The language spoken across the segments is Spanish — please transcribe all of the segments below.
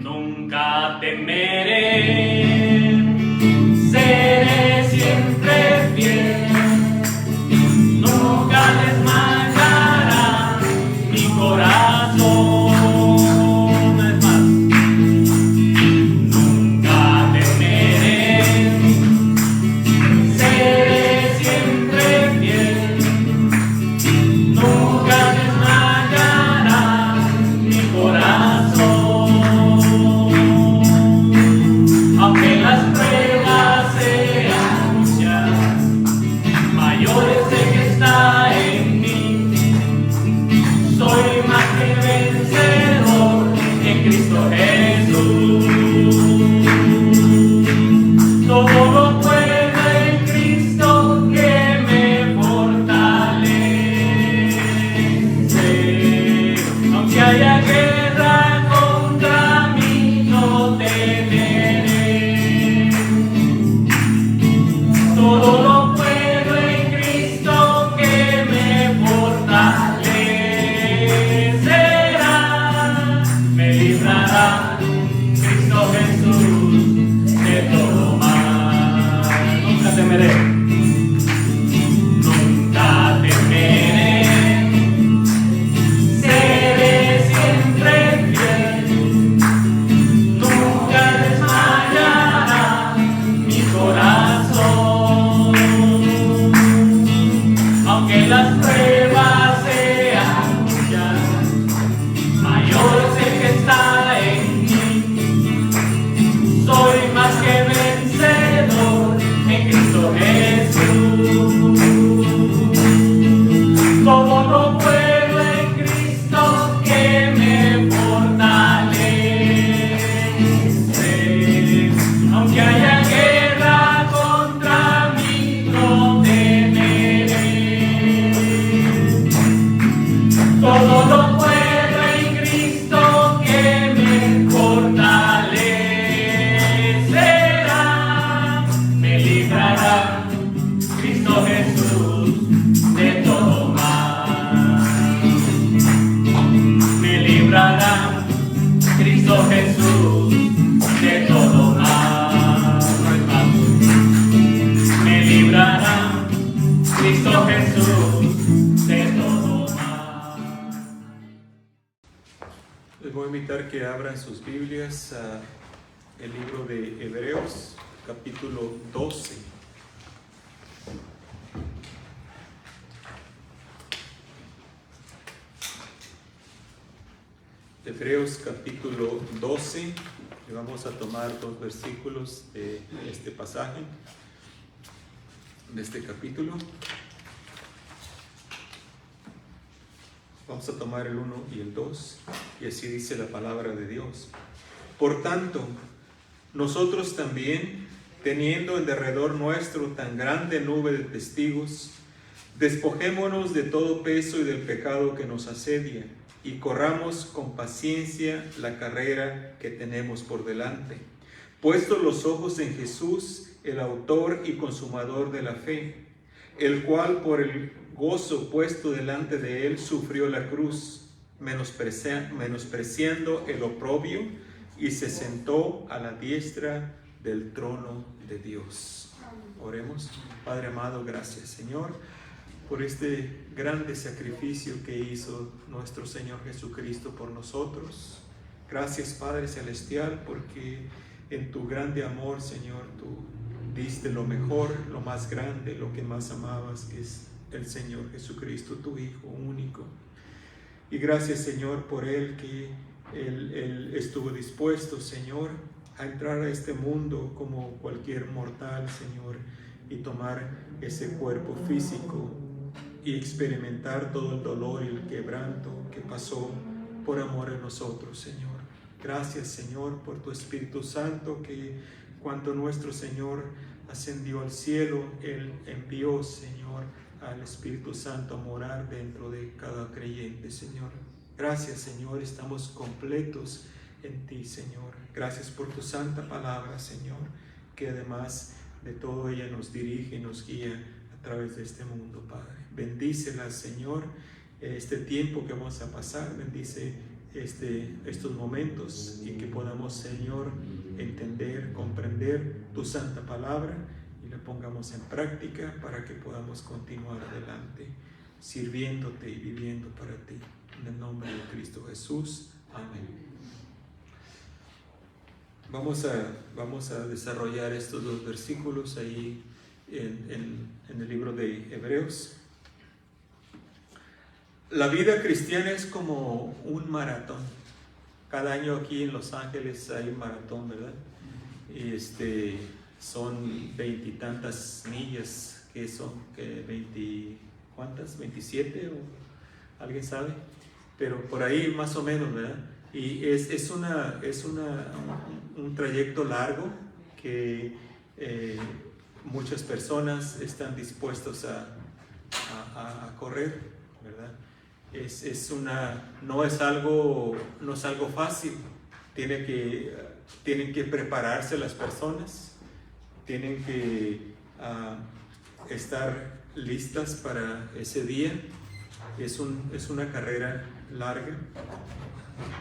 Nunca temeré, seré siempre fiel, nunca desmayará mi corazón. Es más, nunca temeré, seré siempre fiel, nunca desmayará mi corazón. Aunque las pruebas sean muchas, mayores de que está en mí, soy más que vencedor en Cristo Jesús. Todo lo puedo en Cristo que me fortalece. Aunque haya guerra contra mí, no temeré. Todo lo puedo en Cristo que me fortalecerá. Me librará Cristo Jesús de todo mal. Nunca temeré. Nunca temeré. Seré siempre fiel. Nunca desmayará mi corazón. Aunque las pruebas sean muchas, mayor es el que está en mí. Soy más que vencedor en Cristo Jesús. Todo lo puedo en Cristo que me fortalece. Aunque haya guerra contra mí, no temeré. Todo lo puedo en Cristo que me fortalecerá. Me librará Cristo Jesús de todo mal. Me librará Cristo Jesús de todo mal. Me librará Cristo Jesús de todo mal. Les voy a invitar que abran sus Biblias a el libro de Hebreos, capítulo 12. Hebreos capítulo 12, y vamos a tomar dos versículos de este pasaje, de este capítulo. Vamos a tomar el 1 y el 2, y así dice la palabra de Dios. Por tanto, nosotros también, teniendo en derredor nuestro tan grande nube de testigos, despojémonos de todo peso y del pecado que nos asedia, y corramos con paciencia la carrera que tenemos por delante, puestos los ojos en Jesús, el autor y consumador de la fe, el cual por el gozo puesto delante de él sufrió la cruz, menospreciando el oprobio, y se sentó a la diestra del trono de Dios. Oremos. Padre amado, gracias, Señor, por este grande sacrificio que hizo nuestro Señor Jesucristo por nosotros. Gracias, Padre Celestial, porque en tu grande amor, Señor, tú diste lo mejor, lo más grande, lo que más amabas, que es el Señor Jesucristo, tu Hijo único. Y gracias, Señor, por Él, que Él estuvo dispuesto, Señor, a entrar a este mundo como cualquier mortal, Señor, y tomar ese cuerpo físico y experimentar todo el dolor y el quebranto que pasó por amor a nosotros, Señor. Gracias, Señor, por tu Espíritu Santo, que cuando nuestro Señor ascendió al cielo, Él envió, Señor, al Espíritu Santo a morar dentro de cada creyente, Señor. Gracias, Señor, estamos completos en ti, Señor. Gracias por tu santa palabra, Señor, que además de todo ella nos dirige y nos guía a través de este mundo, Padre. Bendícela, Señor, este tiempo que vamos a pasar. Bendice estos momentos y que podamos, Señor, entender, comprender tu santa palabra y la pongamos en práctica para que podamos continuar adelante, sirviéndote y viviendo para ti. En el nombre de Cristo Jesús. Amén. Vamos a desarrollar estos dos versículos ahí en el libro de Hebreos. La vida cristiana es como un maratón. Cada año aquí en Los Ángeles hay un maratón, ¿verdad? Son 20 y tantas millas, que son, ¿cuántas? ¿27? ¿O alguien sabe? Pero por ahí más o menos, ¿verdad? Y es un trayecto largo que muchas personas están dispuestos a correr, ¿verdad? No es algo fácil. Tienen que prepararse las personas, tienen que estar listas para ese día. Es una carrera larga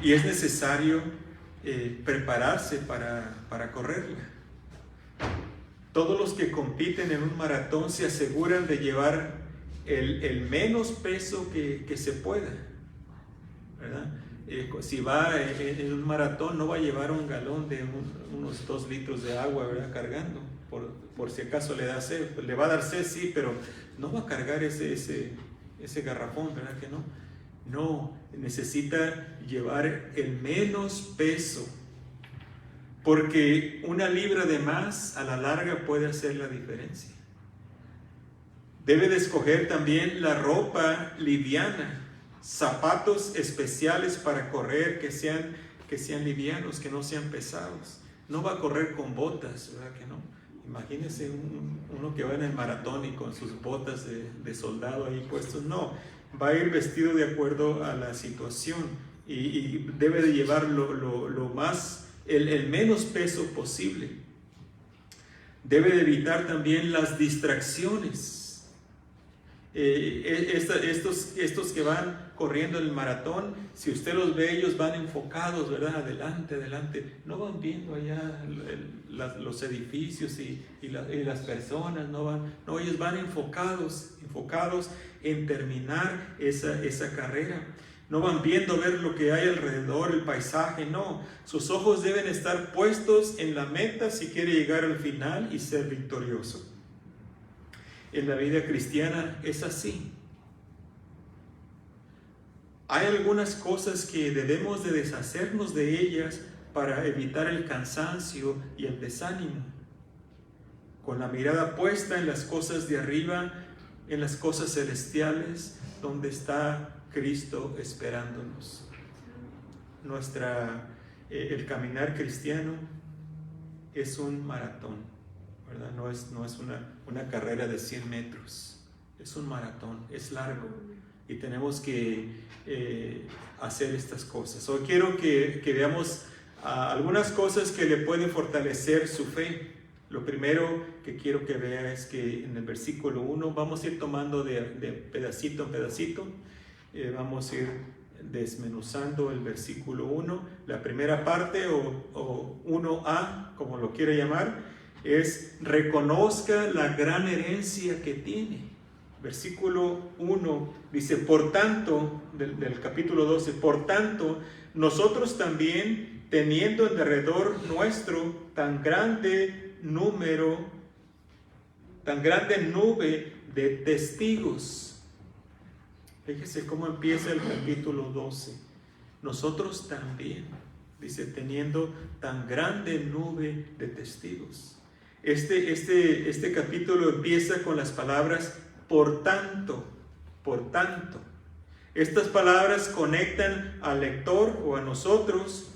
y es necesario prepararse para correrla. Todos los que compiten en un maratón se aseguran de llevar el menos peso que se pueda, ¿verdad? Si va en un maratón, no va a llevar un galón de unos 2 litros de agua, ¿verdad? Cargando, por si acaso le da sed. Le va a dar sed, sí, pero no va a cargar ese garrafón, ¿verdad que no? No, necesita llevar el menos peso, porque una libra de más a la larga puede hacer la diferencia. Debe de escoger también la ropa liviana, zapatos especiales para correr que sean livianos, que no sean pesados. No va a correr con botas, ¿verdad que no? Imagínese uno que va en el maratón y con sus botas de soldado ahí puestos. No, va a ir vestido de acuerdo a la situación y debe de llevar el menos peso posible. Debe de evitar también las distracciones. Estos que van corriendo el maratón, si usted los ve, ellos van enfocados, ¿verdad? Adelante, no van viendo allá los edificios y las personas, no, ellos van enfocados en terminar esa carrera. No van viendo ver lo que hay alrededor, el paisaje, no. Sus ojos deben estar puestos en la meta si quiere llegar al final y ser victorioso. En la vida cristiana es así. Hay algunas cosas que debemos de deshacernos de ellas para evitar el cansancio y el desánimo. Con la mirada puesta en las cosas de arriba, en las cosas celestiales, donde está Cristo esperándonos. El caminar cristiano es un maratón, ¿verdad? No es una carrera de 100 metros, es un maratón, es largo y tenemos que hacer estas cosas. Hoy quiero que veamos algunas cosas que le pueden fortalecer su fe. Lo primero que quiero que vea es que en el versículo 1 vamos a ir tomando de pedacito en pedacito, vamos a ir desmenuzando el versículo 1. La primera parte o 1A, como lo quiera llamar, es reconozca la gran herencia que tiene. Versículo 1 dice, por tanto, del capítulo 12, por tanto, nosotros también, teniendo en derredor nuestro tan grande nube de testigos. Fíjese cómo empieza el capítulo 12. Nosotros también, dice, teniendo tan grande nube de testigos. Este capítulo empieza con las palabras por tanto. Estas palabras conectan al lector o a nosotros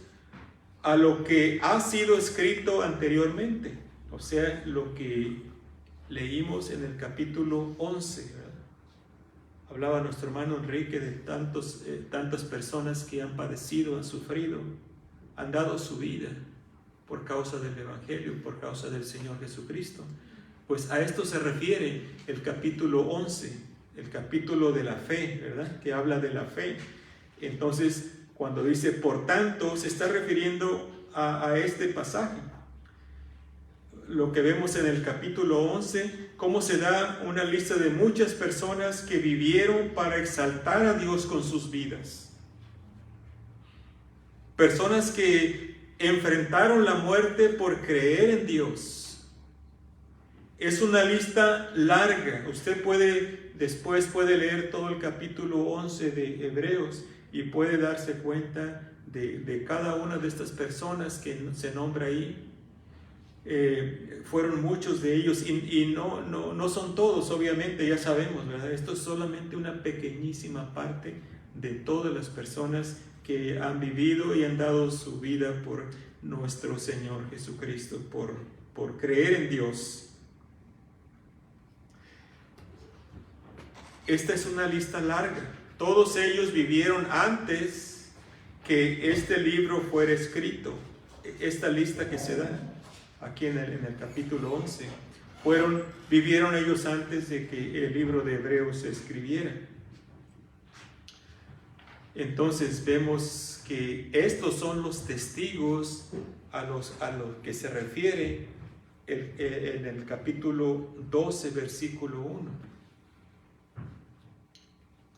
a lo que ha sido escrito anteriormente, o sea, lo que leímos en el capítulo 11, ¿verdad? Hablaba nuestro hermano Enrique de tantas personas que han padecido, han sufrido, han dado su vida por causa del Evangelio, por causa del Señor Jesucristo. Pues a esto se refiere el capítulo 11, el capítulo de la fe, ¿verdad? Que habla de la fe. Entonces, Cuando dice por tanto, se está refiriendo a este pasaje. Lo que vemos en el capítulo 11, cómo se da una lista de muchas personas que vivieron para exaltar a Dios con sus vidas. Personas que enfrentaron la muerte por creer en Dios. Es una lista larga. Usted después puede leer todo el capítulo 11 de Hebreos y puede darse cuenta de cada una de estas personas que se nombra ahí. Fueron muchos de ellos y no son todos, obviamente, ya sabemos, ¿verdad? Esto es solamente una pequeñísima parte de todas las personas que han vivido y han dado su vida por nuestro Señor Jesucristo, por creer en Dios. Esta es una lista larga. Todos ellos vivieron antes que este libro fuera escrito. Esta lista que se da aquí en el capítulo 11, vivieron ellos antes de que el libro de Hebreos se escribiera. Entonces vemos que estos son los testigos a los que se refiere en el capítulo 12, versículo 1.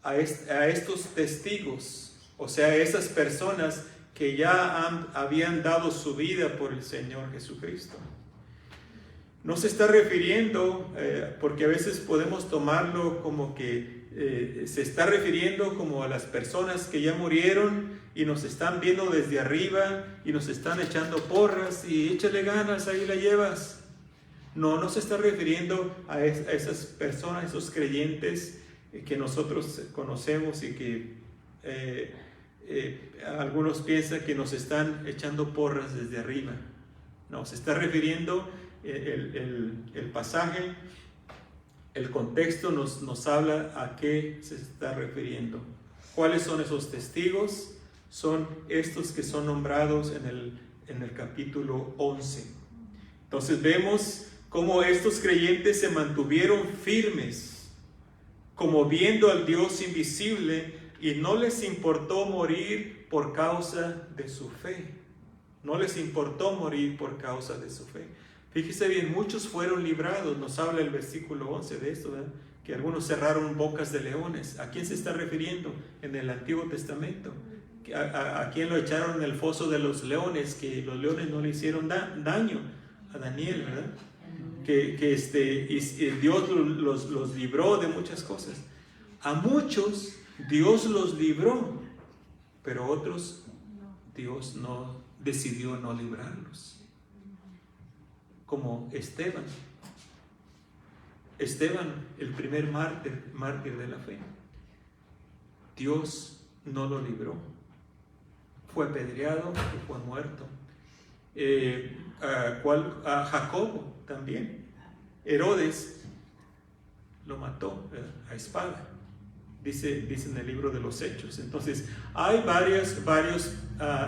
A estos testigos, o sea, esas personas que ya habían dado su vida por el Señor Jesucristo. No se está refiriendo, porque a veces podemos tomarlo como que se está refiriendo como a las personas que ya murieron y nos están viendo desde arriba y nos están echando porras y échale ganas, ahí la llevas. No se está refiriendo a esas personas, esos creyentes que nosotros conocemos y que algunos piensan que nos están echando porras desde arriba. No, se está refiriendo el pasaje, el contexto nos habla a qué se está refiriendo. ¿Cuáles son esos testigos? Son estos que son nombrados en el capítulo 11. Entonces vemos cómo estos creyentes se mantuvieron firmes, como viendo al Dios invisible, y no les importó morir por causa de su fe. No les importó morir por causa de su fe. Fíjese bien, muchos fueron librados. Nos habla el versículo 11 de esto, ¿verdad? Que algunos cerraron bocas de leones. ¿A quién se está refiriendo en el Antiguo Testamento? ¿A quién lo echaron en el foso de los leones? Que los leones no le hicieron daño. A Daniel, ¿verdad? Y Dios los libró de muchas cosas. A muchos Dios los libró, pero otros Dios decidió no librarlos. Como Esteban, el primer mártir de la fe. Dios no lo libró. Fue apedreado y fue muerto. A Jacobo también. Herodes lo mató a espada. Dice en el libro de los Hechos. Entonces, hay varios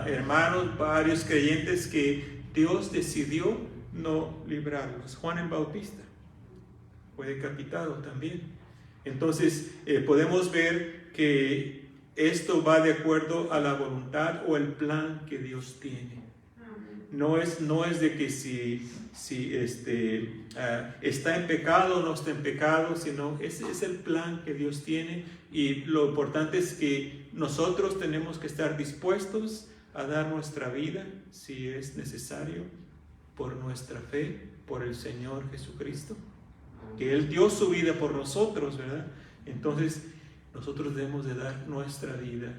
hermanos, varios creyentes que Dios decidió no librarlos. Juan el Bautista fue decapitado también. Entonces, podemos ver que esto va de acuerdo a la voluntad o el plan que Dios tiene. No es de que si está en pecado o no está en pecado, sino ese es el plan que Dios tiene, y lo importante es que nosotros tenemos que estar dispuestos a dar nuestra vida, si es necesario, por nuestra fe, por el Señor Jesucristo, que Él dio su vida por nosotros, ¿verdad? Entonces nosotros debemos de dar nuestra vida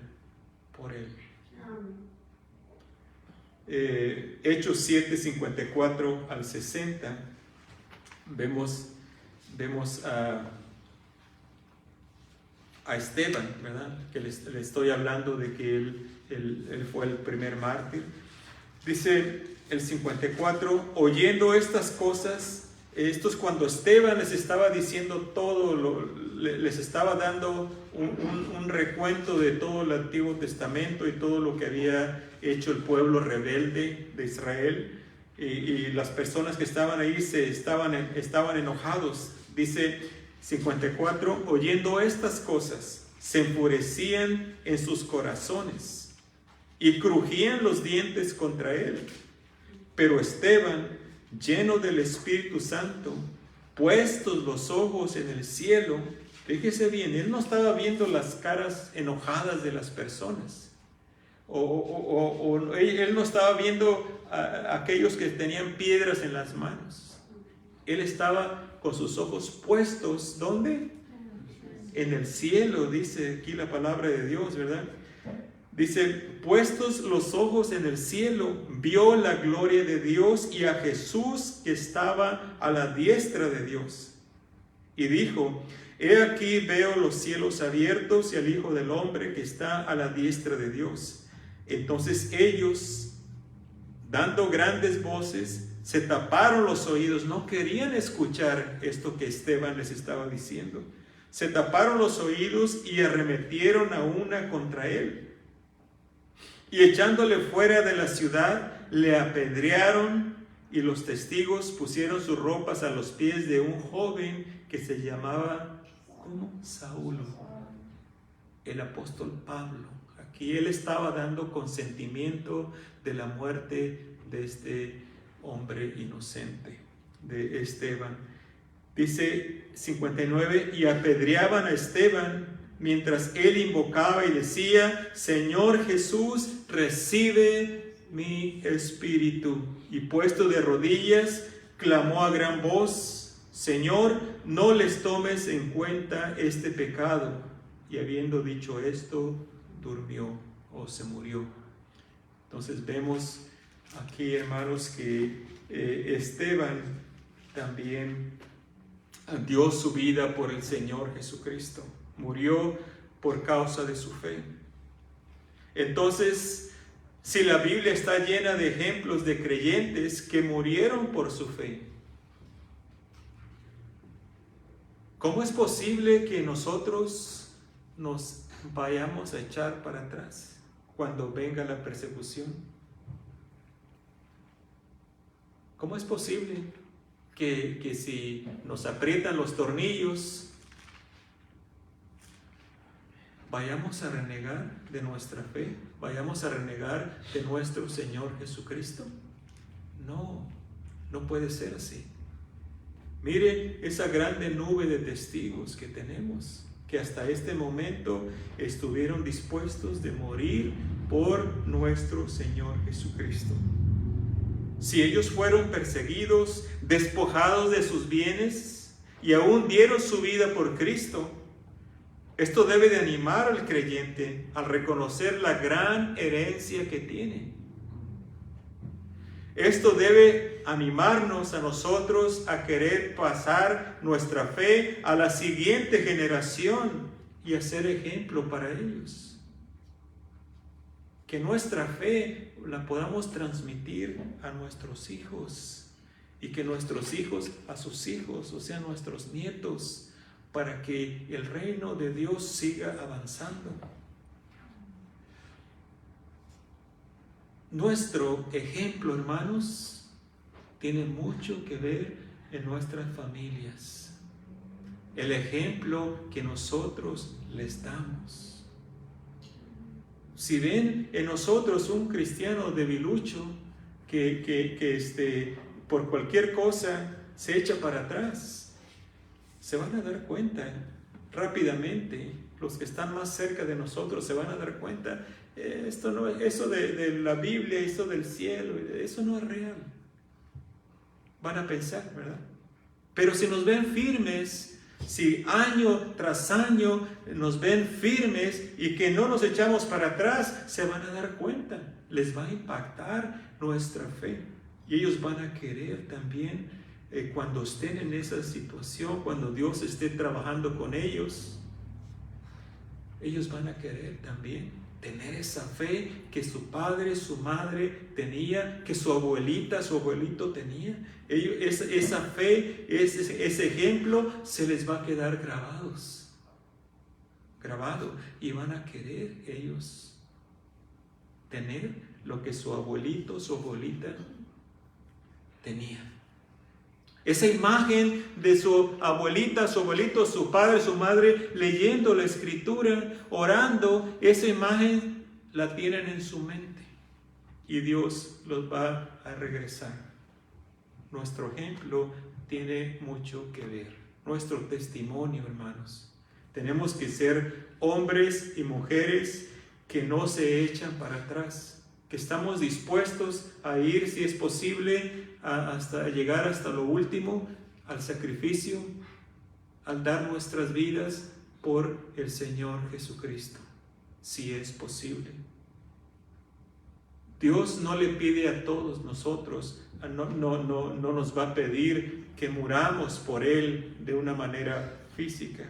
por Él. Hechos 7, 54 al 60, vemos a Esteban, ¿verdad? Que le estoy hablando de que él fue el primer mártir. Dice el 54, oyendo estas cosas, esto es cuando Esteban les estaba diciendo les estaba dando un recuento de todo el Antiguo Testamento y todo lo que había hecho el pueblo rebelde de Israel, y las personas que estaban ahí estaban enojados. Dice 54, oyendo estas cosas, se enfurecían en sus corazones y crujían los dientes contra él. Pero Esteban, lleno del Espíritu Santo, puestos los ojos en el cielo, fíjese bien, él no estaba viendo las caras enojadas de las personas, él no estaba viendo a aquellos que tenían piedras en las manos. Él estaba con sus ojos puestos, ¿dónde? En el cielo, dice aquí la palabra de Dios, ¿verdad? Dice, puestos los ojos en el cielo, vio la gloria de Dios y a Jesús que estaba a la diestra de Dios. Y dijo, he aquí veo los cielos abiertos y al Hijo del Hombre que está a la diestra de Dios. Entonces ellos, dando grandes voces, se taparon los oídos, no querían escuchar esto que Esteban les estaba diciendo. Se taparon los oídos y arremetieron a una contra él. Y echándole fuera de la ciudad, le apedrearon, y los testigos pusieron sus ropas a los pies de un joven que se llamaba, ¿cómo? Saulo, el apóstol Pablo. Aquí él estaba dando consentimiento de la muerte de este hombre inocente, de Esteban. Dice 59, y apedreaban a Esteban, mientras él invocaba y decía, Señor Jesús, recibe mi espíritu. Y puesto de rodillas, clamó a gran voz, Señor, no les tomes en cuenta este pecado. Y habiendo dicho esto, durmió o se murió. Entonces vemos aquí, hermanos, que Esteban también dio su vida por el Señor Jesucristo. Murió por causa de su fe. Entonces, si la Biblia está llena de ejemplos de creyentes que murieron por su fe, ¿cómo es posible que nosotros nos vayamos a echar para atrás cuando venga la persecución? ¿Cómo es posible que si nos aprietan los tornillos, vayamos a renegar de nuestra fe? ¿Vayamos a renegar de nuestro Señor Jesucristo? No, no puede ser así. Mire esa grande nube de testigos que tenemos, que hasta este momento estuvieron dispuestos de morir por nuestro Señor Jesucristo. Si ellos fueron perseguidos, despojados de sus bienes y aún dieron su vida por Cristo, esto debe de animar al creyente al reconocer la gran herencia que tiene. Esto debe animarnos a nosotros a querer pasar nuestra fe a la siguiente generación y a ser ejemplo para ellos. Que nuestra fe la podamos transmitir a nuestros hijos y que nuestros hijos a sus hijos, o sea, nuestros nietos, para que el reino de Dios siga avanzando. Nuestro ejemplo, hermanos, tiene mucho que ver en nuestras familias. El ejemplo que nosotros les damos. Si ven en nosotros un cristiano debilucho que por cualquier cosa se echa para atrás, se van a dar cuenta rápidamente. Los que están más cerca de nosotros se van a dar cuenta, eso de la Biblia, eso del cielo, eso no es real. Van a pensar, ¿verdad? Pero si nos ven firmes, si año tras año nos ven firmes y que no nos echamos para atrás, se van a dar cuenta. Les va a impactar nuestra fe y ellos van a querer también, cuando estén en esa situación, cuando Dios esté trabajando con ellos, ellos van a querer también tener esa fe que su padre, su madre tenía, que su abuelita, su abuelito tenía. Esa fe, ese ejemplo se les va a quedar grabado, y van a querer ellos tener lo que su abuelito, su abuelita tenía. Esa imagen de su abuelita, su abuelito, su padre, su madre, leyendo la Escritura, orando, esa imagen la tienen en su mente y Dios los va a regresar. Nuestro ejemplo tiene mucho que ver. Nuestro testimonio, hermanos. Tenemos que ser hombres y mujeres que no se echan para atrás, que estamos dispuestos a ir, si es posible, hasta llegar hasta lo último, al sacrificio, al dar nuestras vidas por el Señor Jesucristo, si es posible. Dios no le pide a todos nosotros, no nos va a pedir que muramos por Él de una manera física.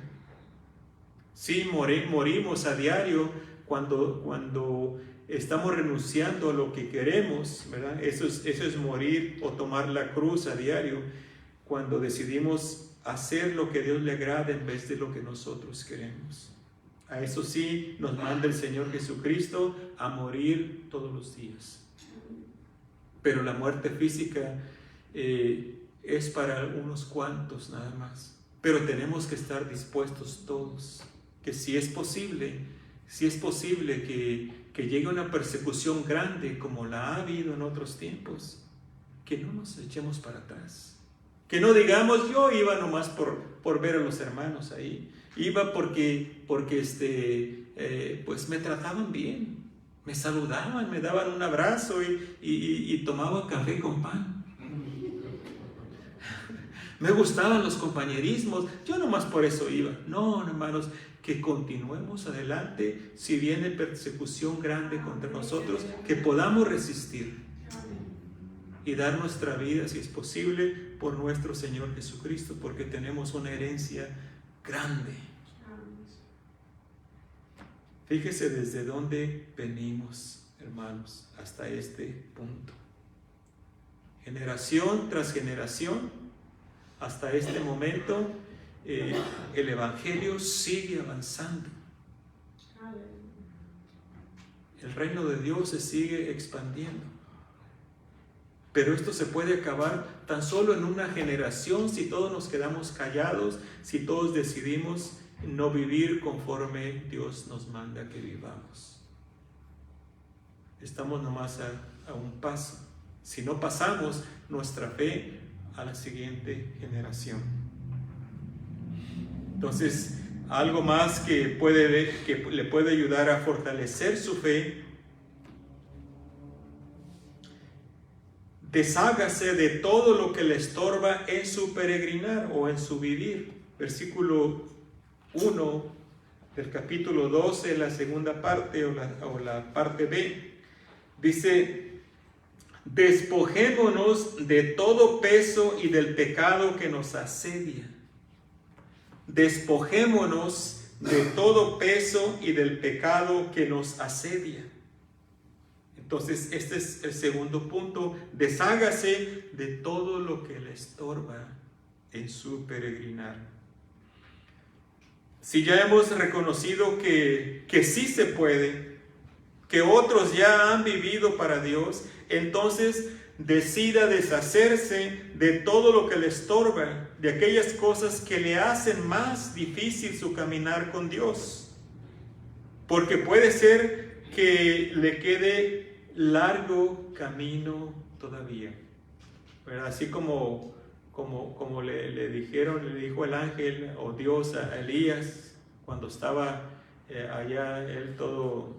Sí, morimos a diario cuando estamos renunciando a lo que queremos, ¿verdad? Eso es morir o tomar la cruz a diario, cuando decidimos hacer lo que a Dios le agrada en vez de lo que nosotros queremos. A eso sí nos manda el Señor Jesucristo a morir todos los días. Pero la muerte física es para unos cuantos nada más. Pero tenemos que estar dispuestos todos, que si es posible que llegue una persecución grande como la ha habido en otros tiempos, que no nos echemos para atrás. Que no digamos, yo iba nomás por ver a los hermanos ahí. Iba porque pues me trataban bien, me saludaban, me daban un abrazo y tomaba café con pan. Me gustaban los compañerismos, yo nomás por eso iba. No, hermanos, que continuemos adelante, si viene persecución grande contra nosotros, que podamos resistir y dar nuestra vida, si es posible, por nuestro Señor Jesucristo, porque tenemos una herencia grande. Fíjese desde dónde venimos, hermanos, hasta este punto. Generación tras generación, hasta este momento, el Evangelio sigue avanzando. El reino de Dios se sigue expandiendo. Pero esto se puede acabar tan solo en una generación si todos nos quedamos callados, si todos decidimos no vivir conforme Dios nos manda que vivamos. Estamos nomás a un paso. Si no pasamos nuestra fe a la siguiente generación. Entonces, algo más que le puede ayudar a fortalecer su fe: deshágase de todo lo que le estorba en su peregrinar o en su vivir. Versículo 1 del capítulo 12, la segunda parte o la parte B, dice: despojémonos de todo peso y del pecado que nos asedia. Despojémonos de todo peso y del pecado que nos asedia. Entonces, este es el segundo punto: deshágase de todo lo que le estorba en su peregrinar. Si ya hemos reconocido que sí se puede, que otros ya han vivido para Dios, entonces decida deshacerse de todo lo que le estorba, de aquellas cosas que le hacen más difícil su caminar con Dios. Porque puede ser que le quede largo camino todavía, ¿verdad? Así como le dijo el ángel o Dios a Elías cuando estaba allá él todo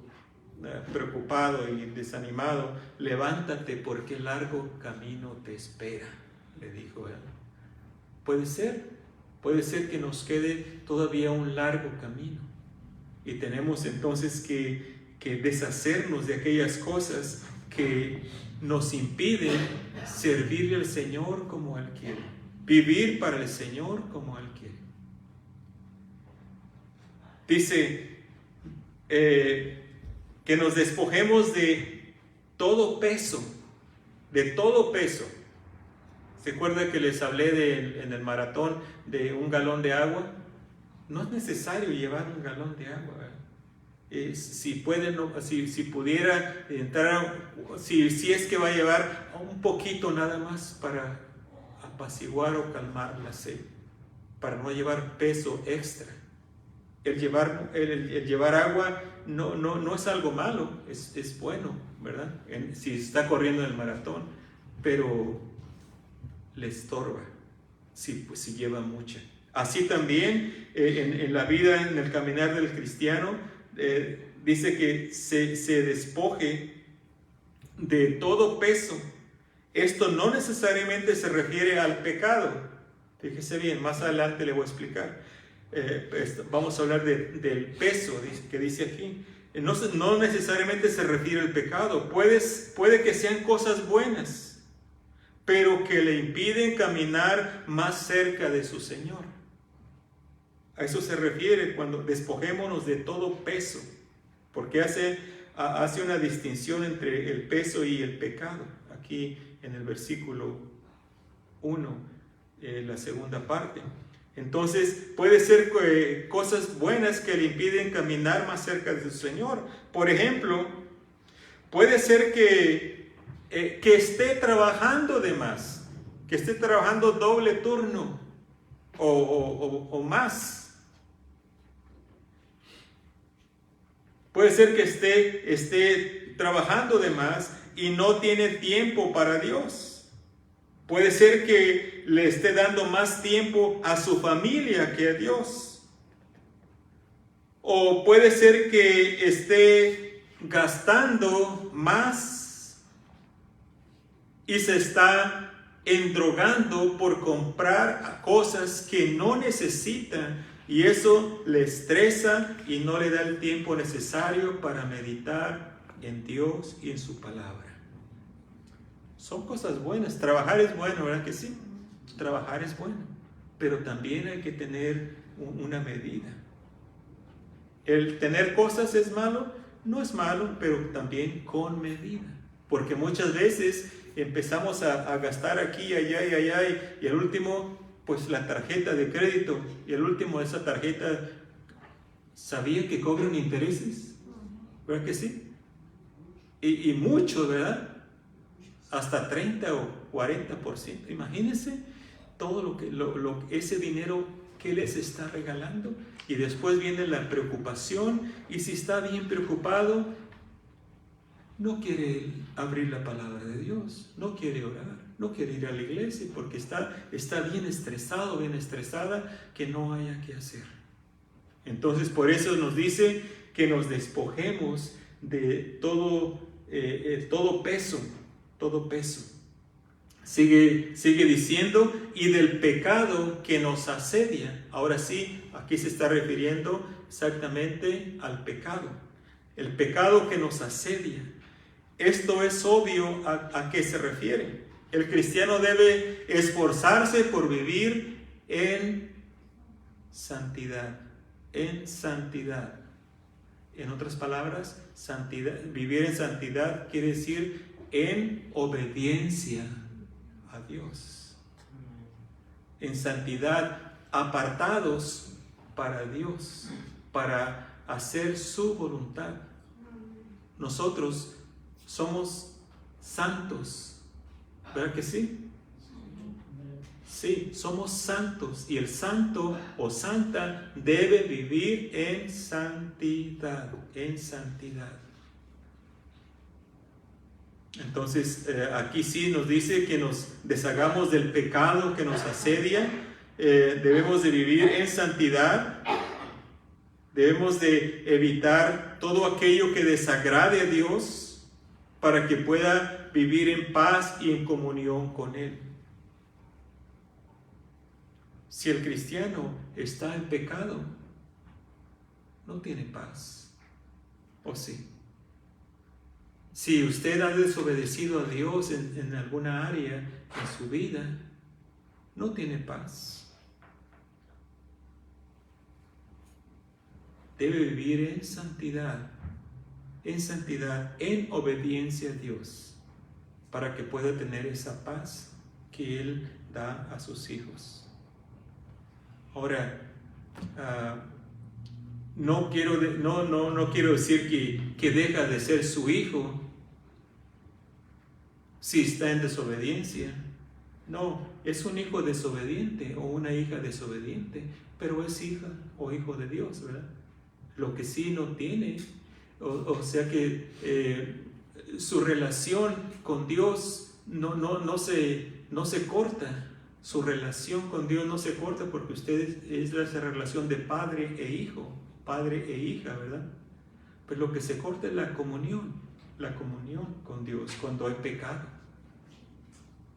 preocupado y desanimado: levántate porque largo camino te espera, le dijo él. Puede ser que nos quede todavía un largo camino y tenemos entonces que deshacernos de aquellas cosas que nos impiden servirle al Señor como Él quiere, vivir para el Señor como Él quiere. Dice que nos despojemos de todo peso, ¿Se acuerdan que les hablé en el maratón de un galón de agua? No es necesario llevar un galón de agua, ¿verdad? Si pudiera entrar, si es que va a llevar un poquito nada más para apaciguar o calmar la sed, para no llevar peso extra. El llevar agua no es algo malo, es bueno, ¿verdad? Si está corriendo en el maratón, pero le estorba si lleva mucha. Así también en la vida, en el caminar del cristiano, dice que se despoje de todo peso. Esto no necesariamente se refiere al pecado. Fíjese bien, más adelante le voy a explicar. Vamos a hablar del peso que dice aquí. No necesariamente se refiere al pecado. Puede que sean cosas buenas, pero que le impiden caminar más cerca de su Señor. A eso se refiere cuando despojémonos de todo peso, porque hace una distinción entre el peso y el pecado. Aquí en el versículo 1, la segunda parte. Entonces puede ser cosas buenas que le impiden caminar más cerca de su Señor. Por ejemplo, puede ser que esté trabajando de más, que esté trabajando doble turno o más. Puede ser que esté trabajando de más y no tiene tiempo para Dios. Puede ser que le esté dando más tiempo a su familia que a Dios. O puede ser que esté gastando más y se está endrogando por comprar cosas que no necesita, y eso le estresa y no le da el tiempo necesario para meditar en Dios y en su palabra. Son cosas buenas. Trabajar es bueno, ¿verdad que sí? Trabajar es bueno, pero también hay que tener una medida. El tener cosas es malo, no es malo, pero también con medida. Porque muchas veces empezamos a gastar aquí, allá y allá, y al último, pues la tarjeta de crédito, y al último esa tarjeta, ¿sabía que cobran intereses? ¿Verdad que sí? Y mucho, ¿verdad? Hasta 30 o 40%. Imagínense todo ese dinero que les está regalando. Y después viene la preocupación, y si está bien preocupado, no quiere abrir la palabra de Dios, no quiere orar, no quiere ir a la iglesia porque está bien estresado, bien estresada, que no haya que hacer. Entonces por eso nos dice que nos despojemos de todo peso. Sigue diciendo, y del pecado que nos asedia. Ahora sí, aquí se está refiriendo exactamente al pecado. El pecado que nos asedia. Esto es obvio a qué se refiere. El cristiano debe esforzarse por vivir en santidad. En santidad. En otras palabras, vivir en santidad quiere decir en obediencia a Dios. En santidad, apartados para Dios, para hacer su voluntad. Nosotros somos santos, ¿verdad que sí? Sí, somos santos, y el santo o santa debe vivir en santidad, en santidad. Entonces aquí sí nos dice que nos deshagamos del pecado que nos asedia. Debemos de vivir en santidad. Debemos de evitar todo aquello que desagrade a Dios, para que pueda vivir en paz y en comunión con Él. Si el cristiano está en pecado, no tiene paz. ¿O sí? Si usted ha desobedecido a Dios en alguna área en su vida, no tiene paz. Debe vivir en santidad, en obediencia a Dios, para que pueda tener esa paz que Él da a sus hijos. Ahora, no quiero decir que deja de ser su hijo si está en desobediencia. No, es un hijo desobediente o una hija desobediente. pero es hija o hijo de Dios, ¿verdad? Lo que sí no tiene, o sea que su relación con Dios no se corta. Su relación con Dios no se corta porque usted es esa relación de padre e hijo, padre e hija, ¿verdad? Pero lo que se corta es la comunión con Dios cuando hay pecado.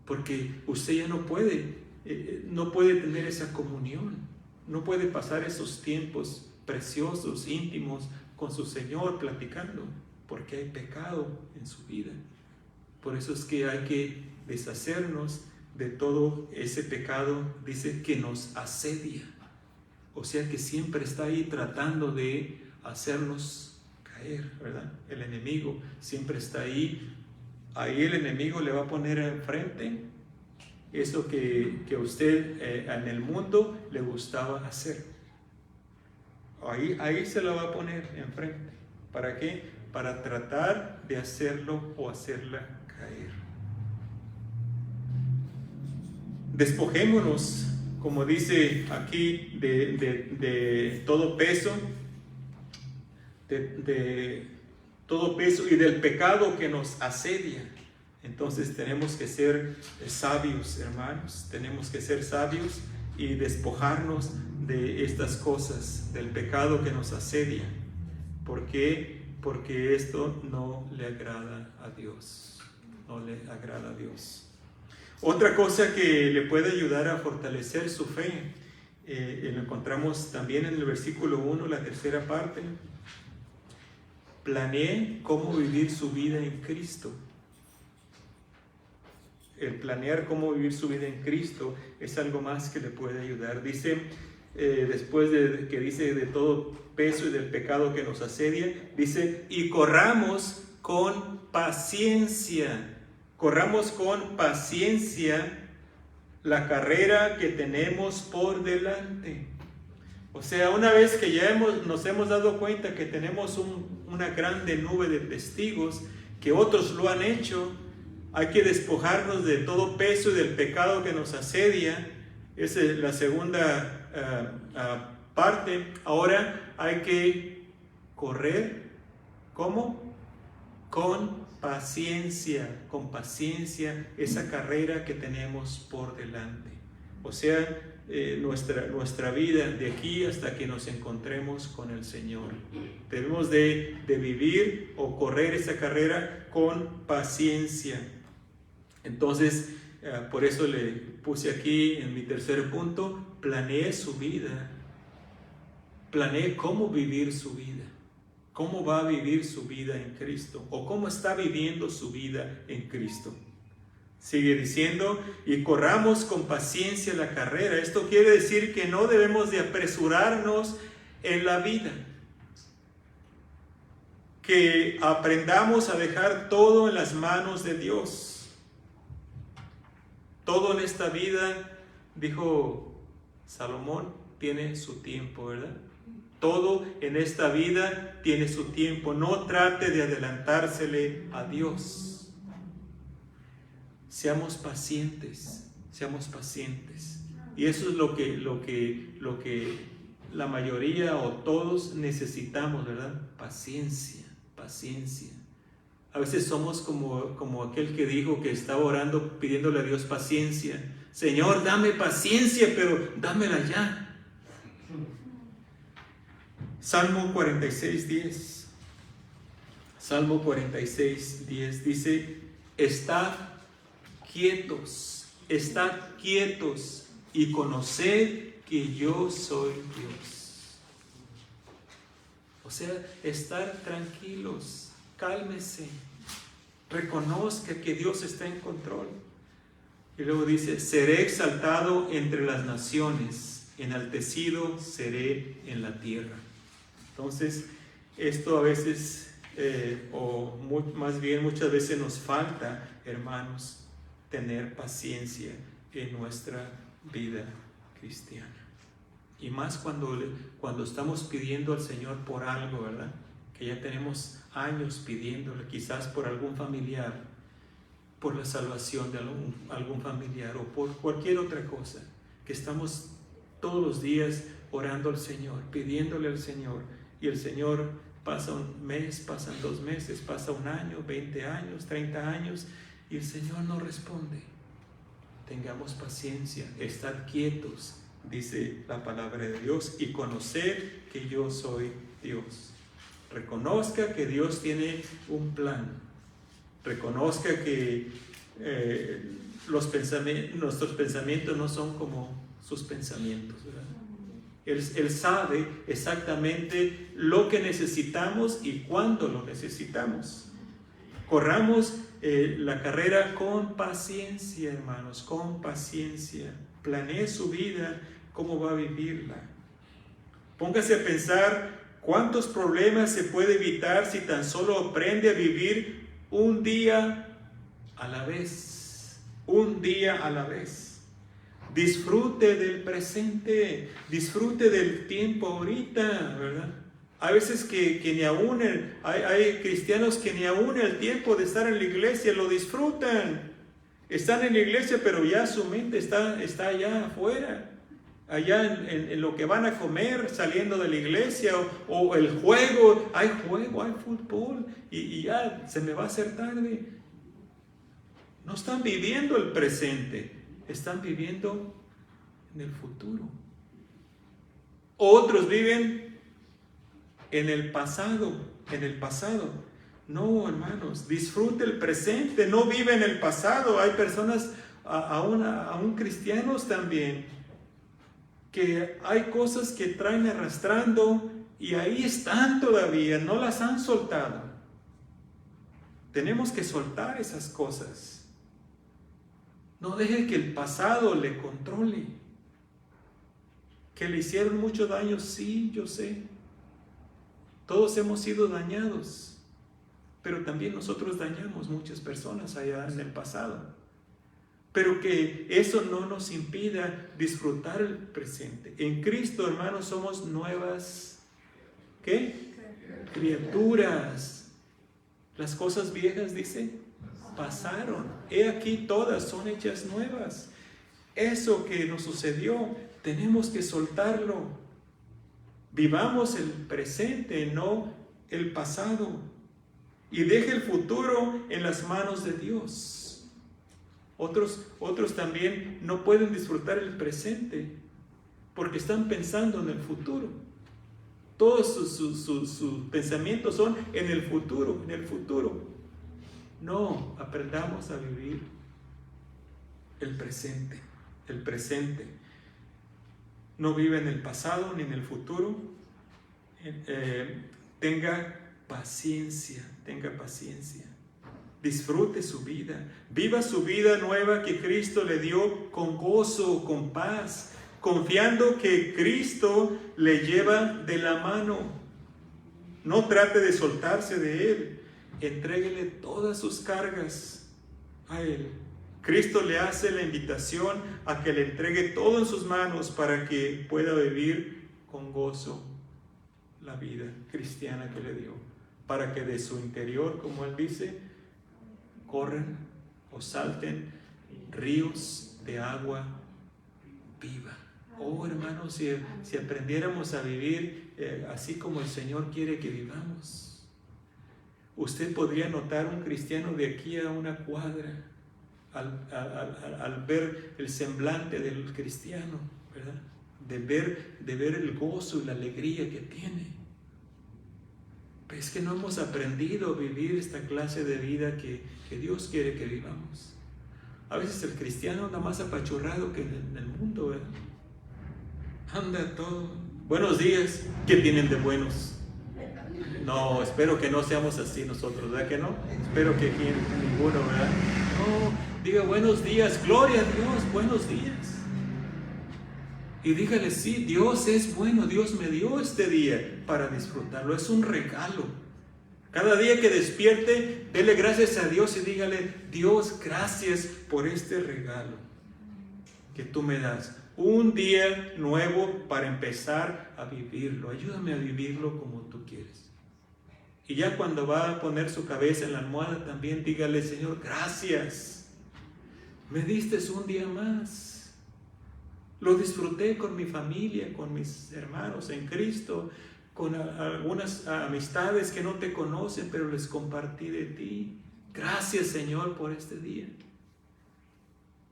Porque usted ya no puede tener esa comunión, no puede pasar esos tiempos preciosos, íntimos con su Señor platicando, porque hay pecado en su vida. Por eso es que hay que deshacernos de todo ese pecado, dice, que nos asedia. O sea que siempre está ahí tratando de hacernos caer, ¿verdad? El enemigo siempre está ahí. Ahí el enemigo le va a poner enfrente eso que a usted en el mundo le gustaba hacer. Ahí se lo va a poner enfrente. ¿Para qué? Para tratar de hacerlo o hacerla caer. Despojémonos, como dice aquí, de todo peso, de todo peso y del pecado que nos asedia. Entonces tenemos que ser sabios, hermanos, tenemos que ser sabios y despojarnos de estas cosas, del pecado que nos asedia. ¿Por qué? Porque esto no le agrada a Dios, no le agrada a Dios. Otra cosa que le puede ayudar a fortalecer su fe, lo encontramos también en el versículo 1, la tercera parte. Planee cómo vivir su vida en Cristo. El planear cómo vivir su vida en Cristo es algo más que le puede ayudar. Dice, después de que dice de todo peso y del pecado que nos asedia, dice, y corramos con paciencia. Corramos con paciencia la carrera que tenemos por delante. O sea, una vez que ya nos hemos dado cuenta que tenemos una grande nube de testigos, que otros lo han hecho, hay que despojarnos de todo peso y del pecado que nos asedia. Esa es la segunda parte. Ahora hay que correr, ¿cómo? Con paciencia esa carrera que tenemos por delante. O sea, nuestra vida de aquí hasta que nos encontremos con el Señor. Debemos de vivir o correr esa carrera con paciencia. Entonces, por eso le puse aquí en mi tercer punto, planee su vida. Planee cómo vivir su vida. ¿Cómo va a vivir su vida en Cristo? ¿O cómo está viviendo su vida en Cristo? Sigue diciendo, y corramos con paciencia la carrera. Esto quiere decir que no debemos de apresurarnos en la vida. Que aprendamos a dejar todo en las manos de Dios. Todo en esta vida, dijo Salomón, tiene su tiempo, ¿verdad? Todo en esta vida tiene su tiempo. No trate de adelantársele a Dios. Seamos pacientes. Y eso es lo que la mayoría o todos necesitamos, ¿verdad? Paciencia. A veces somos como aquel que dijo que estaba orando pidiéndole a Dios paciencia. Señor, dame paciencia, pero dámela ya. Salmo 46:10. Salmo 46:10 dice, estad quietos y conoced que yo soy Dios. O sea, estar tranquilos, cálmese, reconozca que Dios está en control. Y luego dice, seré exaltado entre las naciones, enaltecido seré en la tierra. Entonces, esto a veces, más bien muchas veces nos falta, hermanos, tener paciencia en nuestra vida cristiana. Y más cuando estamos pidiendo al Señor por algo, ¿verdad? Que ya tenemos años pidiéndole, quizás por algún familiar, por la salvación de algún familiar o por cualquier otra cosa, que estamos todos los días orando al Señor, pidiéndole al Señor, y el Señor pasa un mes, pasan 2 meses, pasa 1 año, 20 años, 30 años, y el Señor no responde. Tengamos paciencia, estar quietos, dice la palabra de Dios, y conocer que yo soy Dios. Reconozca que Dios tiene un plan. Reconozca que nuestros pensamientos no son como sus pensamientos, ¿verdad? Él sabe exactamente lo que necesitamos y cuándo lo necesitamos. Corramos la carrera con paciencia, hermanos, con paciencia. Planee su vida, cómo va a vivirla. Póngase a pensar cuántos problemas se puede evitar si tan solo aprende a vivir un día a la vez. Un día a la vez. Disfrute del presente, disfrute del tiempo ahorita, ¿verdad? Hay veces que ni aún hay cristianos que ni aún el tiempo de estar en la iglesia lo disfrutan. Están en la iglesia, pero ya su mente está allá afuera. Allá en lo que van a comer saliendo de la iglesia, o el juego, hay fútbol, y ya se me va a hacer tarde. No están viviendo el presente, están viviendo en el futuro. Otros viven en el pasado. No, hermanos, disfrute el presente, no vive en el pasado. Hay personas, aún cristianos también, que hay cosas que traen arrastrando y ahí están todavía, no las han soltado. Tenemos que soltar esas cosas. No deje que el pasado le controle. Que le hicieron mucho daño, sí, yo sé. Todos hemos sido dañados, pero también nosotros dañamos muchas personas allá en el pasado. Pero que eso no nos impida disfrutar el presente. En Cristo, hermanos, somos nuevas, ¿qué? Criaturas. Las cosas viejas, dice, pasaron. He aquí todas son hechas nuevas. Eso que nos sucedió, tenemos que soltarlo. Vivamos el presente, no el pasado. Y deje el futuro en las manos de Dios. Otros también no pueden disfrutar el presente porque están pensando en el futuro. Todos sus pensamientos son en el futuro, No, aprendamos a vivir el presente. No vive en el pasado ni en el futuro. Tenga paciencia. Disfrute su vida. Viva su vida nueva que Cristo le dio con gozo, con paz, confiando que Cristo le lleva de la mano. No trate de soltarse de Él. Entréguele todas sus cargas a Él. Cristo le hace la invitación a que le entregue todo en sus manos para que pueda vivir con gozo la vida cristiana que le dio. Para que de su interior, como Él dice, corran o salten ríos de agua viva. Oh, hermanos, si aprendiéramos a vivir así como el Señor quiere que vivamos. Usted podría notar un cristiano de aquí a una cuadra al ver el semblante del cristiano, ¿verdad? De ver el gozo y la alegría que tiene. Es que no hemos aprendido a vivir esta clase de vida que Dios quiere que vivamos. A veces el cristiano anda más apachurrado que en el mundo, ¿verdad? Anda todo. Buenos días, ¿qué tienen de buenos? No, espero que no seamos así nosotros, ¿verdad que no? Espero que aquí ninguno, ¿verdad? No, diga buenos días, gloria a Dios, buenos días. Y dígale, sí, Dios es bueno, Dios me dio este día para disfrutarlo, es un regalo. Cada día que despierte, dele gracias a Dios y dígale, Dios, gracias por este regalo que tú me das. Un día nuevo para empezar a vivirlo. Ayúdame a vivirlo como tú quieres. Y ya cuando va a poner su cabeza en la almohada, también dígale, Señor, gracias. Me diste un día más. Lo disfruté con mi familia, con mis hermanos en Cristo, con algunas amistades que no te conocen, pero les compartí de ti. Gracias, Señor, por este día.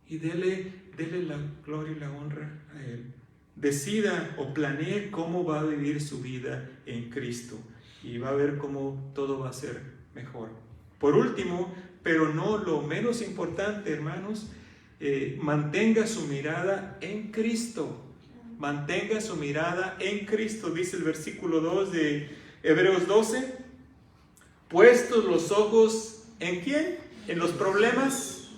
Y dele la gloria y la honra a Él. Decida o planee cómo va a vivir su vida en Cristo. Y va a ver cómo todo va a ser mejor. Por último, pero no lo menos importante, hermanos, mantenga su mirada en Cristo. Mantenga su mirada en Cristo, dice el versículo 2 de Hebreos 12. Puestos los ojos ¿en quién? ¿En los problemas?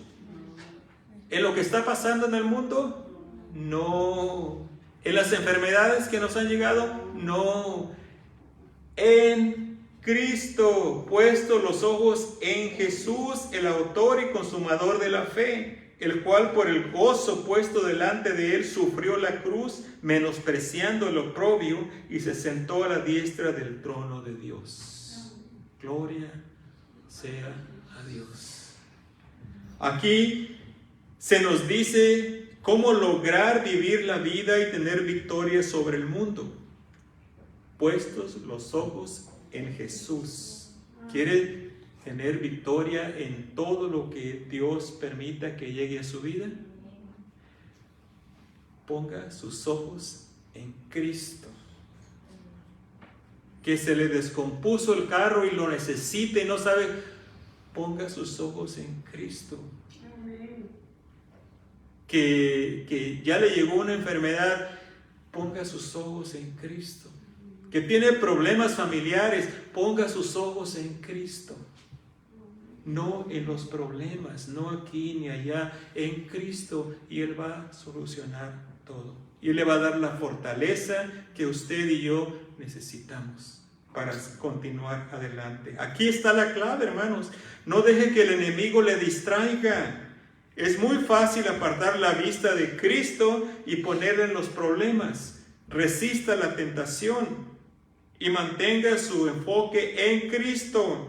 ¿En lo que está pasando en el mundo? No. ¿En las enfermedades que nos han llegado? No. En Cristo, puestos los ojos en Jesús, el autor y consumador de la fe, el cual por el gozo puesto delante de él sufrió la cruz, menospreciando el oprobio, y se sentó a la diestra del trono de Dios. Gloria sea a Dios. Aquí se nos dice cómo lograr vivir la vida y tener victoria sobre el mundo. Puestos los ojos en Jesús. ¿Quiere tener victoria en todo lo que Dios permita que llegue a su vida? Ponga sus ojos en Cristo. Que se le descompuso el carro y lo necesita y no sabe, ponga sus ojos en Cristo. Que ya le llegó una enfermedad, ponga sus ojos en Cristo. Que tiene problemas familiares, ponga sus ojos en Cristo. No en los problemas, no aquí ni allá, en Cristo, y Él va a solucionar todo. Y Él le va a dar la fortaleza que usted y yo necesitamos para continuar adelante. Aquí está la clave, hermanos. No deje que el enemigo le distraiga. Es muy fácil apartar la vista de Cristo y ponerla en los problemas. Resista la tentación y mantenga su enfoque en Cristo.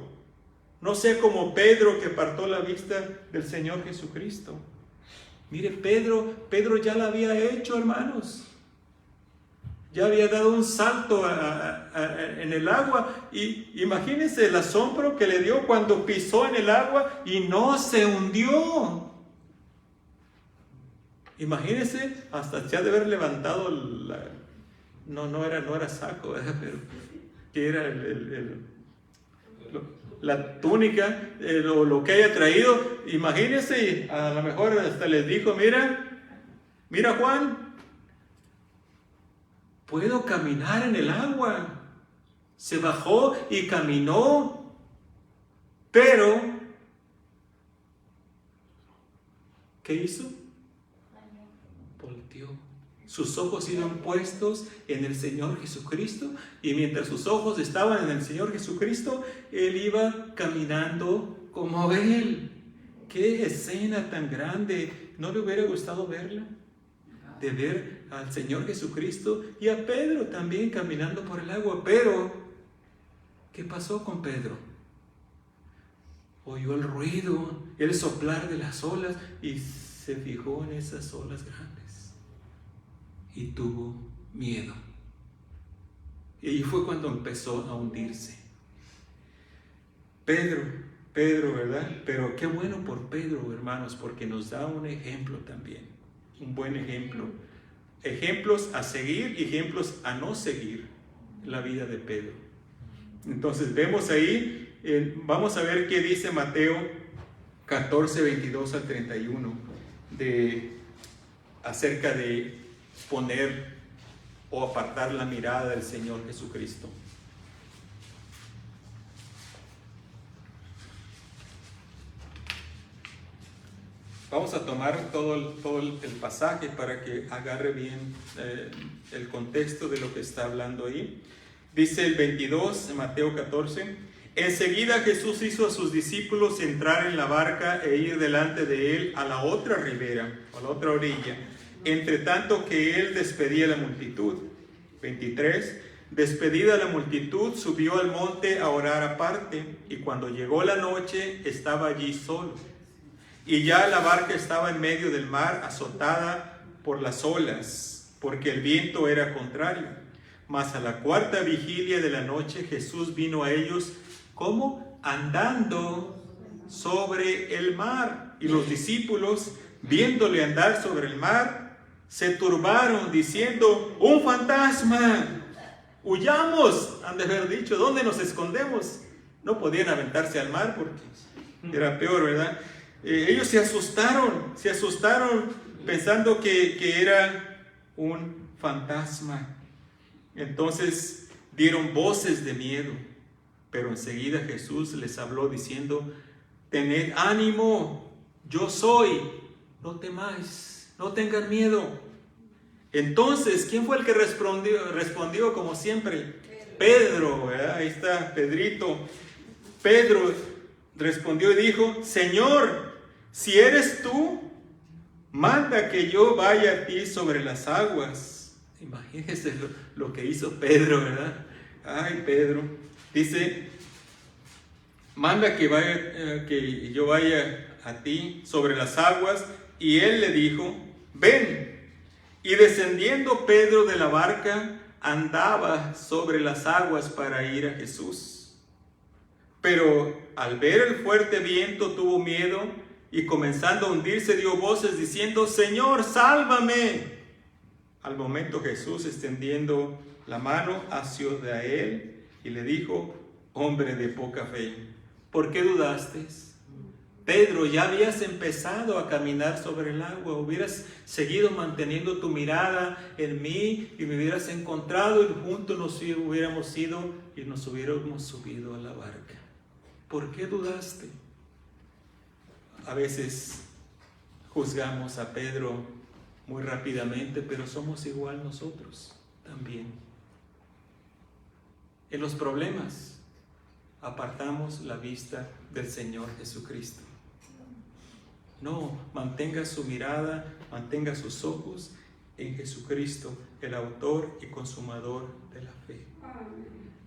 No sea como Pedro, que apartó la vista del Señor Jesucristo. Mire, Pedro ya la había hecho, hermanos. Ya había dado un salto en el agua. Y imagínense el asombro que le dio cuando pisó en el agua y no se hundió. Imagínense, hasta ya de haber levantado no era saco, ¿verdad? Pero que era la túnica, lo que haya traído. Imagínense, a lo mejor hasta les dijo, mira Juan, puedo caminar en el agua. Se bajó y caminó, pero ¿qué hizo? Volteó. Sus ojos iban puestos en el Señor Jesucristo, y mientras sus ojos estaban en el Señor Jesucristo, Él iba caminando como Él. ¡Qué escena tan grande! ¿No le hubiera gustado verla? De ver al Señor Jesucristo y a Pedro también caminando por el agua. Pero, ¿qué pasó con Pedro? Oyó el ruido, el soplar de las olas, y se fijó en esas olas grandes. Y tuvo miedo. Y ahí fue cuando empezó a hundirse. Pedro, ¿verdad? Pero qué bueno por Pedro, hermanos, porque nos da un ejemplo también. Un buen ejemplo. Ejemplos a seguir y ejemplos a no seguir la vida de Pedro. Entonces vemos ahí, vamos a ver qué dice Mateo 14, 22 al 31, acerca de poner o apartar la mirada del Señor Jesucristo. Vamos a tomar todo el pasaje para que agarre bien el contexto de lo que está hablando ahí. Dice el 22 de Mateo 14: enseguida Jesús hizo a sus discípulos entrar en la barca e ir delante de él a la otra ribera, a la otra orilla, entre tanto que él despedía a la multitud. 23. Despedida la multitud, subió al monte a orar aparte, y cuando llegó la noche estaba allí solo. Y ya la barca estaba en medio del mar, azotada por las olas, porque el viento era contrario. Mas a la cuarta vigilia de la noche Jesús vino a ellos, ¿cómo? Andando sobre el mar. Y los discípulos, viéndole andar sobre el mar, se turbaron diciendo, ¡un fantasma! ¡Huyamos! Han de haber dicho, ¿dónde nos escondemos? No podían aventarse al mar porque era peor, ¿verdad? Ellos se asustaron pensando que era un fantasma. Entonces dieron voces de miedo, pero enseguida Jesús les habló diciendo, tened ánimo, yo soy, no temáis, no tengan miedo. Entonces, ¿quién fue el que respondió como siempre? Pedro, ¿verdad? Ahí está Pedrito. Pedro respondió y dijo, Señor, si eres tú, manda que yo vaya a ti sobre las aguas. Imagínense lo que hizo Pedro, ¿verdad? Ay, Pedro. Dice, manda que yo vaya a ti sobre las aguas. Y él le dijo, ven. Y descendiendo Pedro de la barca, andaba sobre las aguas para ir a Jesús. Pero al ver el fuerte viento tuvo miedo y comenzando a hundirse dio voces diciendo, Señor, sálvame. Al momento Jesús, extendiendo la mano, asió de él y le dijo, hombre de poca fe, ¿por qué dudaste? Pedro, ya habías empezado a caminar sobre el agua, hubieras seguido manteniendo tu mirada en mí y me hubieras encontrado y juntos nos hubiéramos ido y nos hubiéramos subido a la barca. ¿Por qué dudaste? A veces juzgamos a Pedro muy rápidamente, pero somos igual nosotros también. En los problemas apartamos la vista del Señor Jesucristo. No, mantenga su mirada, mantenga sus ojos en Jesucristo, el autor y consumador de la fe.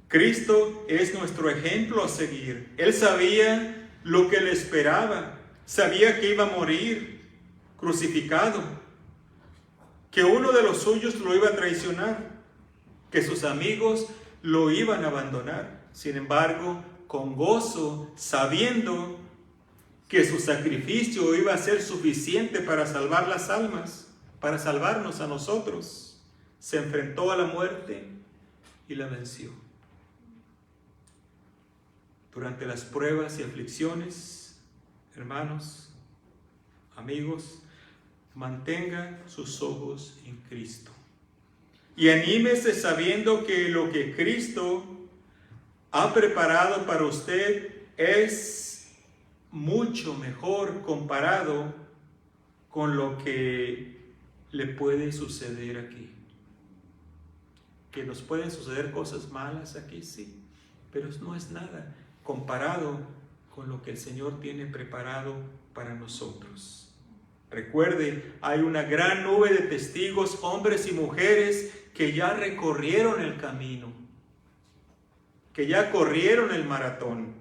Cristo es nuestro ejemplo a seguir. Él sabía lo que le esperaba, sabía que iba a morir crucificado, que uno de los suyos lo iba a traicionar, que sus amigos lo iban a abandonar. Sin embargo, con gozo, sabiendo que su sacrificio iba a ser suficiente para salvar las almas, para salvarnos a nosotros, se enfrentó a la muerte y la venció. Durante las pruebas y aflicciones, hermanos, amigos, mantenga sus ojos en Cristo. Y anímese sabiendo que lo que Cristo ha preparado para usted es mucho mejor comparado con lo que le puede suceder aquí. Que nos pueden suceder cosas malas aquí, sí, pero no es nada comparado con lo que el Señor tiene preparado para nosotros. Recuerde, hay una gran nube de testigos, hombres y mujeres, que ya recorrieron el camino, que ya corrieron el maratón,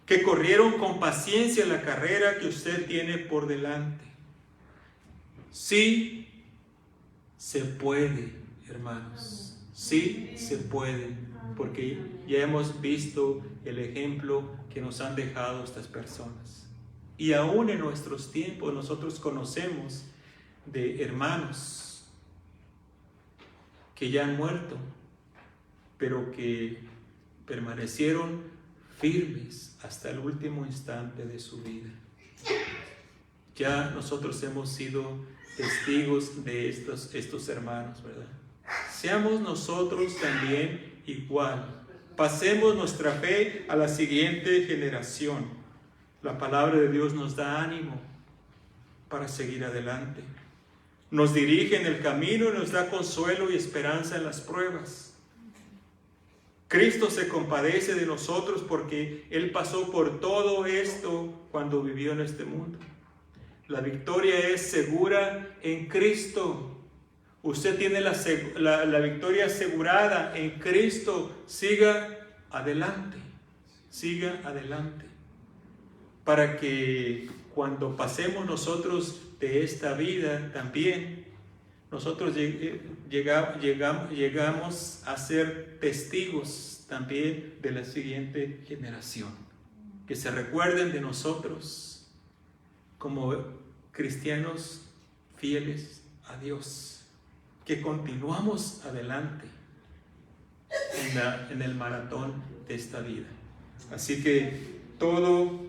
que corrieron con paciencia la carrera que usted tiene por delante. Sí se puede, hermanos, sí se puede, porque ya hemos visto el ejemplo que nos han dejado estas personas. Y aún en nuestros tiempos nosotros conocemos de hermanos que ya han muerto, pero que permanecieron firmes hasta el último instante de su vida. Ya nosotros hemos sido testigos de estos hermanos, ¿verdad? Seamos nosotros también igual. Pasemos nuestra fe a la siguiente generación. La palabra de Dios nos da ánimo para seguir adelante. Nos dirige en el camino y nos da consuelo y esperanza en las pruebas. Cristo se compadece de nosotros porque Él pasó por todo esto cuando vivió en este mundo. La victoria es segura en Cristo. Usted tiene la victoria asegurada en Cristo. Siga adelante. Siga adelante. para que cuando pasemos nosotros de esta vida también, nosotros llegamos a ser testigos también de la siguiente generación, que se recuerden de nosotros como cristianos fieles a Dios, que continuamos adelante en el maratón de esta vida. Así que todo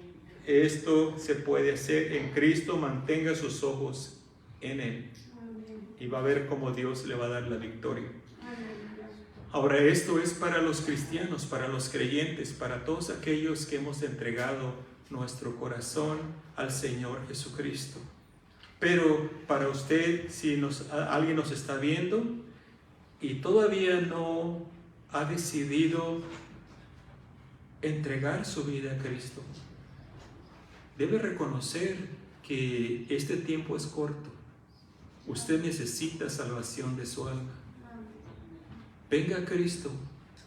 esto se puede hacer en Cristo. Mantenga sus ojos en Él y va a ver cómo Dios le va a dar la victoria. Ahora, esto es para los cristianos, para los creyentes, para todos aquellos que hemos entregado nuestro corazón al Señor Jesucristo. Pero para usted, si alguien nos está viendo y todavía no ha decidido entregar su vida a Cristo, debe reconocer que este tiempo es corto. Usted necesita salvación de su alma. Venga a Cristo.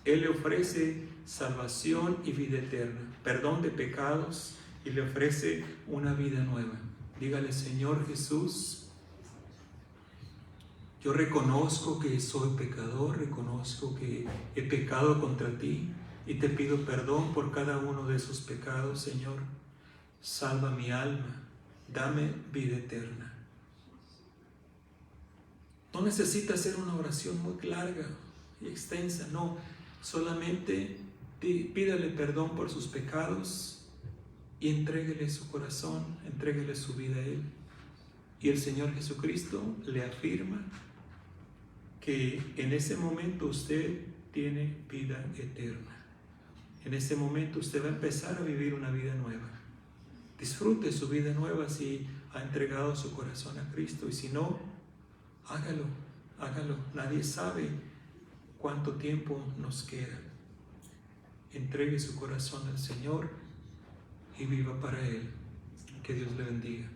Él le ofrece salvación y vida eterna, perdón de pecados, y le ofrece una vida nueva. Dígale: Señor Jesús, yo reconozco que soy pecador, reconozco que he pecado contra ti y te pido perdón por cada uno de esos pecados, Señor. Salva mi alma, dame vida eterna. No necesita hacer una oración muy larga y extensa, no, solamente pídale perdón por sus pecados y entréguele su corazón, entréguele su vida a Él. Y el Señor Jesucristo le afirma que en ese momento usted tiene vida eterna. En ese momento usted va a empezar a vivir una vida nueva. Disfrute su vida nueva si ha entregado su corazón a Cristo, y si no, hágalo, hágalo. Nadie sabe cuánto tiempo nos queda. Entregue su corazón al Señor y viva para Él. Que Dios le bendiga.